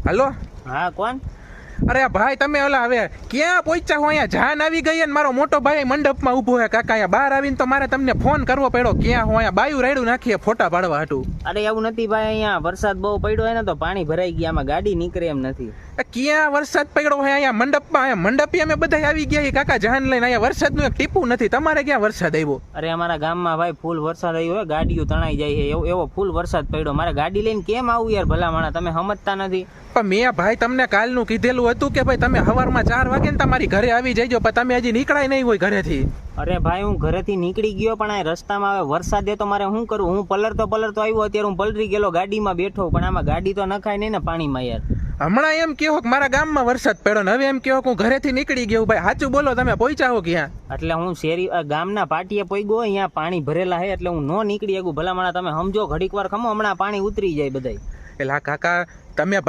Hello. હા કોણ? અરે ભાઈ તમે ઓલા હવે ક્યાં પહોંચ્યા હો? અહીંયા જાન આવી ગઈ અને મારો મોટો ભાઈ મંડપમાં ઊભો હે કાકા. અહીંયા બહાર આવીને તો મારે તમને ફોન કરવો પડ્યો. ક્યાં હો? અહીંયા બાયું રાયડું નાખીએ ફોટા પાડવા હાટું. અરે એવું નથી ભાઈ, અહીંયા વરસાદ બહુ પડ્યો હોય ને તો પાણી ભરાઈ ગયા, આમાં ગાડી નીકળે એમ નથી. ક્યાં વરસાદ પડ્યો હોય? અહીંયા મંડપમાં. અહીંયા મંડપી અમે બધા આવી ગયા કાકા જાન લઈને. અહીંયા વરસાદનું એક ટીપું નથી. તમારે ક્યાં વરસાદ આવ્યો? અરે અમારા ગામમાં ભાઈ ફૂલ વરસાદ આવ્યો હોય, ગાડીઓ તણાઈ જાય છે એવો ફૂલ વરસાદ પડ્યો. મારે ગાડી લઈને કેમ આવું યાર ભલા માણા, તમે સમજતા નથી. પણ મેં ભાઈ તમને કાલનું કીધેલું હતું કે ભાઈ તમે સવારમાં 4 વાગે ને તમારી ઘરે આવી જઈજો, પણ તમે હજી નીકળાય નહીં હોય ઘરેથી. અરે ભાઈ હું ઘરેથી નીકળી ગયો, પણ આ રસ્તામાં હવે વરસાદ તો મારે શું કરું? હું પલરતો આવ્યો, અત્યારે હું પલરી ગયેલો ગાડીમાં બેઠો, પણ આમાં ગાડી તો નખાય નહીં ને પાણીમાં યાર. હમણાં એમ કહો કે મારા ગામમાં વરસાદ પડ્યો ને હવે એમ કહો કે હું ઘરેથી નીકળી ગયો. ભાઈ સાચું બોલો, તમે પહોંચ્યા હો ક્યાં? એટલે હું શેરી ગામના પાટીએ પહોંચ્યો, અહીંયા પાણી ભરેલા છે એટલે હું ન નીકળી શકું. ભલા માણા તમે સમજો, ઘડીક વાર ખમો, હમણાં પાણી ઉતરી જાય બધાય. એલા કાકા તમે